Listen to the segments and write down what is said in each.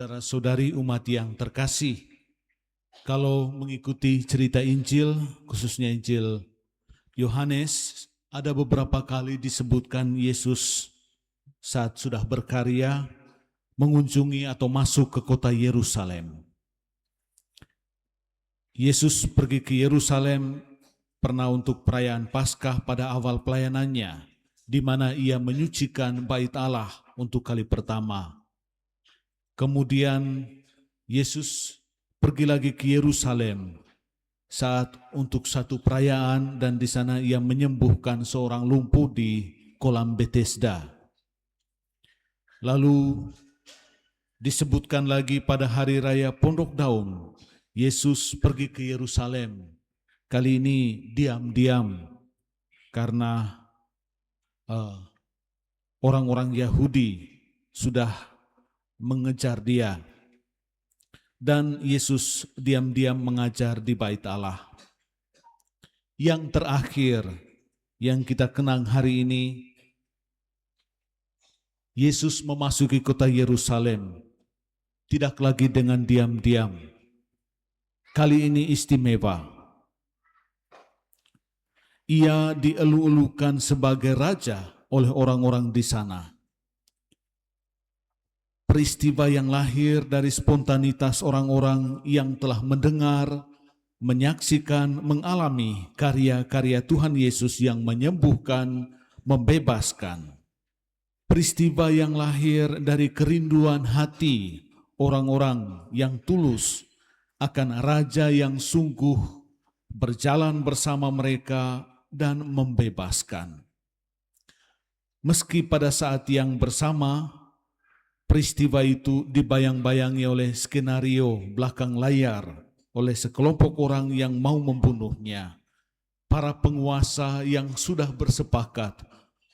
Saudara-saudari umat yang terkasih, kalau mengikuti cerita Injil, khususnya Injil Yohanes, ada beberapa kali disebutkan Yesus saat sudah berkarya mengunjungi atau masuk ke kota Yerusalem. Yesus pergi ke Yerusalem pernah untuk perayaan Paskah pada awal pelayanannya, di mana ia menyucikan bait Allah untuk kali pertama. Kemudian Yesus pergi lagi ke Yerusalem saat untuk satu perayaan, dan di sana ia menyembuhkan seorang lumpuh di kolam Bethesda. Lalu disebutkan lagi pada hari raya Pondok Daun, Yesus pergi ke Yerusalem. Kali ini diam-diam karena orang-orang Yahudi sudah mengejar dia. Dan Yesus diam-diam mengajar di bait Allah. Yang terakhir yang kita kenang hari ini, Yesus memasuki kota Yerusalem tidak lagi dengan diam-diam. Kali ini istimewa. Ia dielu-elukan sebagai raja oleh orang-orang di sana. Peristiwa yang lahir dari spontanitas orang-orang yang telah mendengar, menyaksikan, mengalami karya-karya Tuhan Yesus yang menyembuhkan, membebaskan. Peristiwa yang lahir dari kerinduan hati orang-orang yang tulus akan Raja yang sungguh berjalan bersama mereka dan membebaskan. Meski pada saat yang bersama, peristiwa itu dibayang-bayangi oleh skenario belakang layar, oleh sekelompok orang yang mau membunuhnya, para penguasa yang sudah bersepakat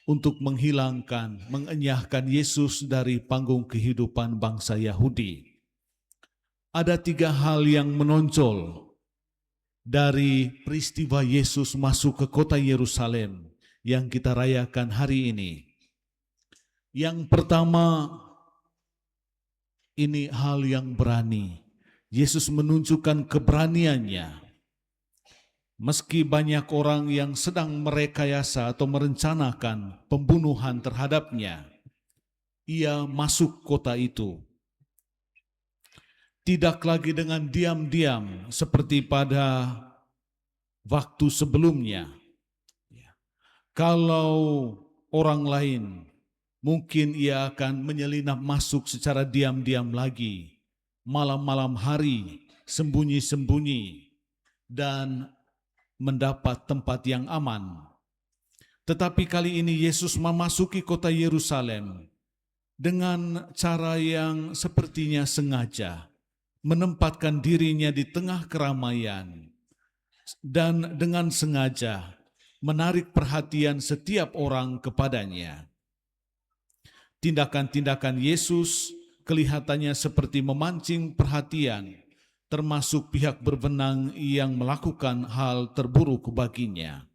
untuk menghilangkan, mengenyahkan Yesus dari panggung kehidupan bangsa Yahudi. Ada 3 hal yang menonjol dari peristiwa Yesus masuk ke kota Yerusalem yang kita rayakan hari ini. Yang pertama, ini hal yang berani. Yesus menunjukkan keberaniannya. Meski banyak orang yang sedang merekayasa atau merencanakan pembunuhan terhadapnya, ia masuk kota itu. Tidak lagi dengan diam-diam seperti pada waktu sebelumnya. Kalau orang lain, mungkin ia akan menyelinap masuk secara diam-diam lagi, malam-malam hari, sembunyi-sembunyi, dan mendapat tempat yang aman. Tetapi kali ini Yesus memasuki kota Yerusalem dengan cara yang sepertinya sengaja, menempatkan dirinya di tengah keramaian, dan dengan sengaja menarik perhatian setiap orang kepadanya. Tindakan-tindakan Yesus kelihatannya seperti memancing perhatian, termasuk pihak berwenang yang melakukan hal terburuk baginya.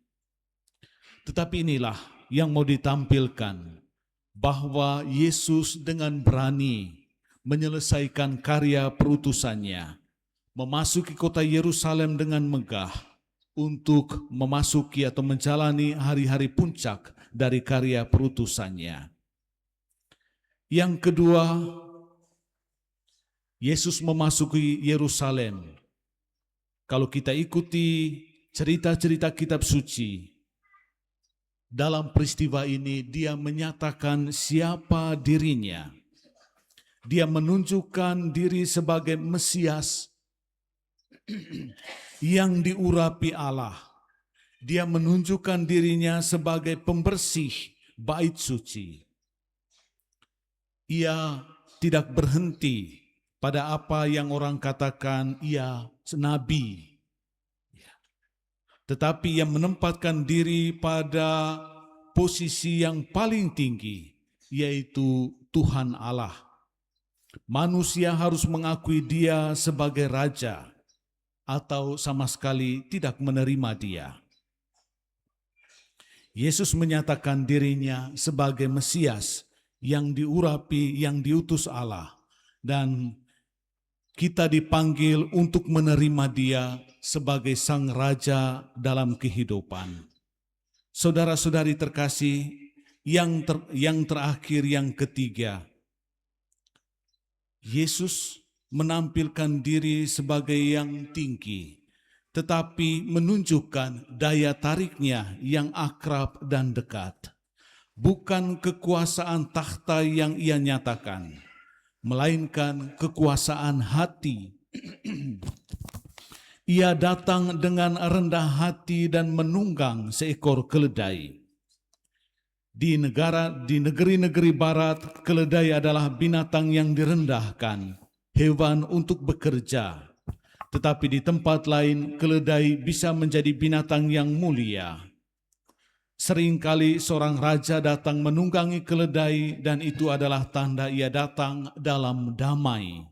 Tetapi inilah yang mau ditampilkan, bahwa Yesus dengan berani menyelesaikan karya perutusannya, memasuki kota Yerusalem dengan megah untuk memasuki atau menjalani hari-hari puncak dari karya perutusannya. Yang kedua, Yesus memasuki Yerusalem. Kalau kita ikuti cerita-cerita kitab suci, dalam peristiwa ini dia menyatakan siapa dirinya. Dia menunjukkan diri sebagai Mesias yang diurapi Allah. Dia menunjukkan dirinya sebagai pembersih bait suci. Ia tidak berhenti pada apa yang orang katakan ia nabi, tetapi ia menempatkan diri pada posisi yang paling tinggi, yaitu Tuhan Allah. Manusia harus mengakui dia sebagai raja atau sama sekali tidak menerima dia. Yesus menyatakan dirinya sebagai Mesias yang diurapi, yang diutus Allah, dan kita dipanggil untuk menerima Dia sebagai Sang Raja dalam kehidupan. Saudara-saudari terkasih, yang terakhir, yang ketiga, Yesus menampilkan diri sebagai yang tinggi, tetapi menunjukkan daya tariknya yang akrab dan dekat. Bukan kekuasaan takhta yang ia nyatakan, melainkan kekuasaan hati. Ia datang dengan rendah hati dan menunggang seekor keledai. Di negeri-negeri barat, keledai adalah binatang yang direndahkan, hewan untuk bekerja. Tetapi di tempat lain, keledai bisa menjadi binatang yang mulia. Seringkali seorang raja datang menunggangi keledai, dan itu adalah tanda ia datang dalam damai.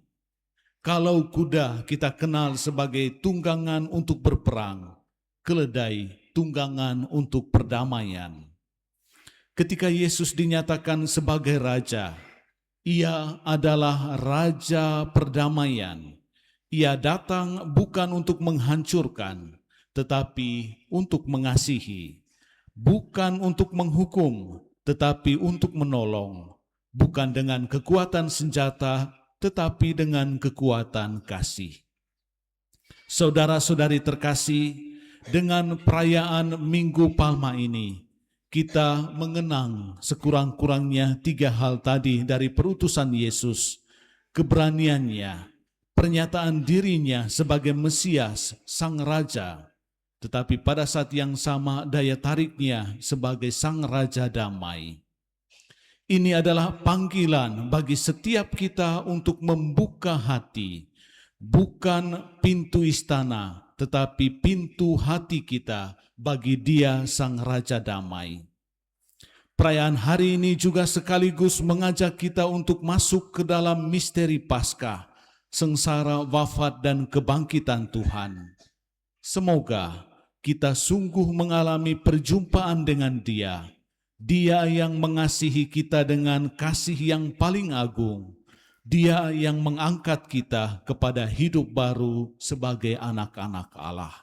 Kalau kuda kita kenal sebagai tunggangan untuk berperang, keledai tunggangan untuk perdamaian. Ketika Yesus dinyatakan sebagai raja, ia adalah raja perdamaian. Ia datang bukan untuk menghancurkan, tetapi untuk mengasihi. Bukan untuk menghukum, tetapi untuk menolong. Bukan dengan kekuatan senjata, tetapi dengan kekuatan kasih. Saudara-saudari terkasih, dengan perayaan Minggu Palma ini, kita mengenang sekurang-kurangnya 3 hal tadi dari perutusan Yesus: keberaniannya, pernyataan dirinya sebagai Mesias, Sang Raja, tetapi pada saat yang sama daya tariknya sebagai Sang Raja Damai. Ini adalah panggilan bagi setiap kita untuk membuka hati, bukan pintu istana, tetapi pintu hati kita bagi Dia Sang Raja Damai. Perayaan hari ini juga sekaligus mengajak kita untuk masuk ke dalam misteri Paskah, sengsara, wafat, dan kebangkitan Tuhan. Semoga kita sungguh mengalami perjumpaan dengan Dia, Dia yang mengasihi kita dengan kasih yang paling agung, Dia yang mengangkat kita kepada hidup baru sebagai anak-anak Allah.